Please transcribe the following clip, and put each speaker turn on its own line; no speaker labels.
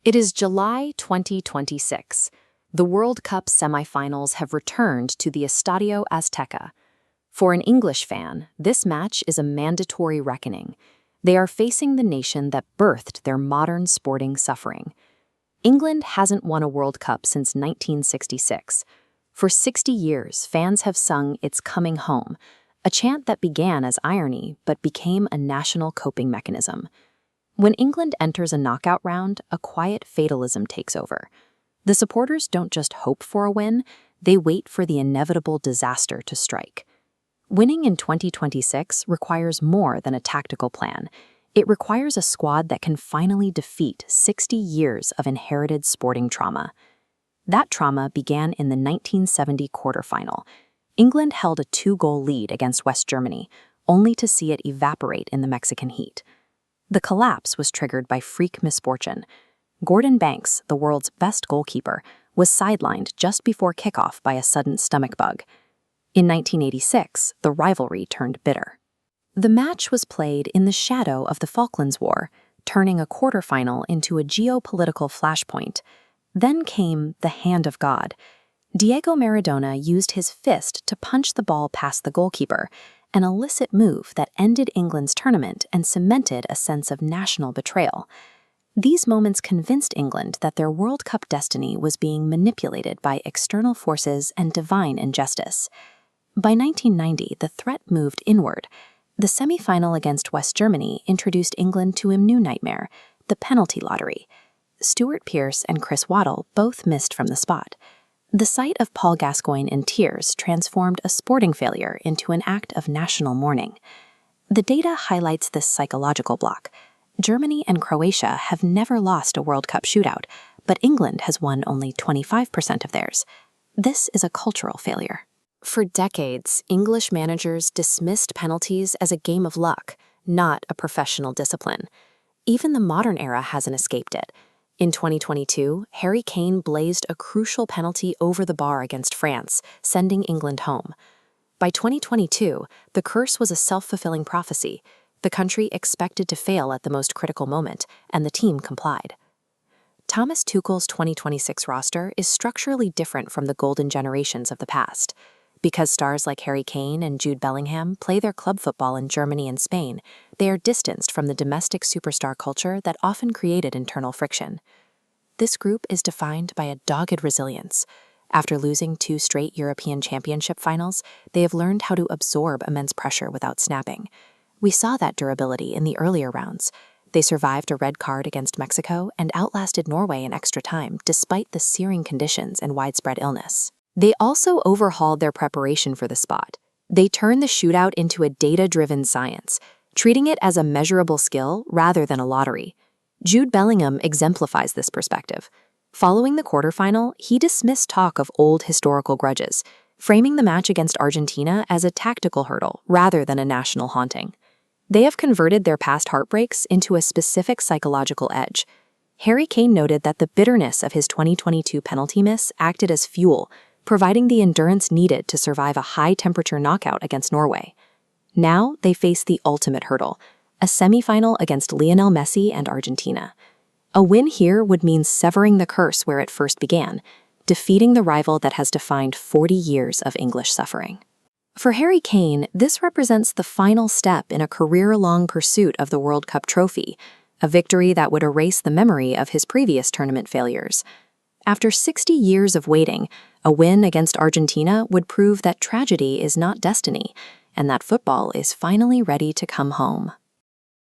It is July 2026. The World Cup semifinals have returned to the Estadio Azteca. For an English fan, this match is a mandatory reckoning. They are facing the nation that birthed their modern sporting suffering. England hasn't won a World Cup since 1966. For 60 years, fans have sung "It's Coming Home," a chant that began as irony but became a national coping mechanism. When England enters a knockout round, a quiet fatalism takes over. The supporters don't just hope for a win, they wait for the inevitable disaster to strike. Winning in 2026 requires more than a tactical plan. It requires a squad that can finally defeat 60 years of inherited sporting trauma. That trauma began in the 1970 quarterfinal. England held a 2-goal lead against West Germany, only to see it evaporate in the Mexican heat. The collapse was triggered by freak misfortune. Gordon Banks, the world's best goalkeeper, was sidelined just before kickoff by a sudden stomach bug. In 1986, the rivalry turned bitter. The match was played in the shadow of the Falklands War, turning a quarterfinal into a geopolitical flashpoint. Then came the hand of God. Diego Maradona used his fist to punch the ball past the goalkeeper, an illicit move that ended England's tournament and cemented a sense of national betrayal. These moments convinced England that their World Cup destiny was being manipulated by external forces and divine injustice. By 1990, the threat moved inward. The semi-final against West Germany introduced England to a new nightmare, the penalty lottery. Stuart Pearce and Chris Waddle both missed from the spot. The sight of Paul Gascoigne in tears transformed a sporting failure into an act of national mourning. The data highlights this psychological block. Germany and Croatia have never lost a World Cup shootout, but England has won only 25% of theirs. This is a cultural failure. For decades, English managers dismissed penalties as a game of luck, not a professional discipline. Even the modern era hasn't escaped it. In 2022, Harry Kane blazed a crucial penalty over the bar against France, sending England home. By 2022, the curse was a self-fulfilling prophecy. The country expected to fail at the most critical moment, and the team complied. Thomas Tuchel's 2026 roster is structurally different from the golden generations of the past. Because stars like Harry Kane and Jude Bellingham play their club football in Germany and Spain, they are distanced from the domestic superstar culture that often created internal friction. This group is defined by a dogged resilience. After losing 2 straight European Championship finals, they have learned how to absorb immense pressure without snapping. We saw that durability in the earlier rounds. They survived a red card against Mexico and outlasted Norway in extra time despite the searing conditions and widespread illness. They also overhauled their preparation for the spot. They turned the shootout into a data-driven science, treating it as a measurable skill rather than a lottery. Jude Bellingham exemplifies this perspective. Following the quarterfinal, he dismissed talk of old historical grudges, framing the match against Argentina as a tactical hurdle rather than a national haunting. They have converted their past heartbreaks into a specific psychological edge. Harry Kane noted that the bitterness of his 2022 penalty miss acted as fuel, providing the endurance needed to survive a high-temperature knockout against Norway. Now they face the ultimate hurdle, a semi-final against Lionel Messi and Argentina. A win here would mean severing the curse where it first began, defeating the rival that has defined 40 years of English suffering. For Harry Kane, this represents the final step in a career-long pursuit of the World Cup trophy, a victory that would erase the memory of his previous tournament failures. After 60 years of waiting, a win against Argentina would prove that tragedy is not destiny, and that football is finally ready to come home.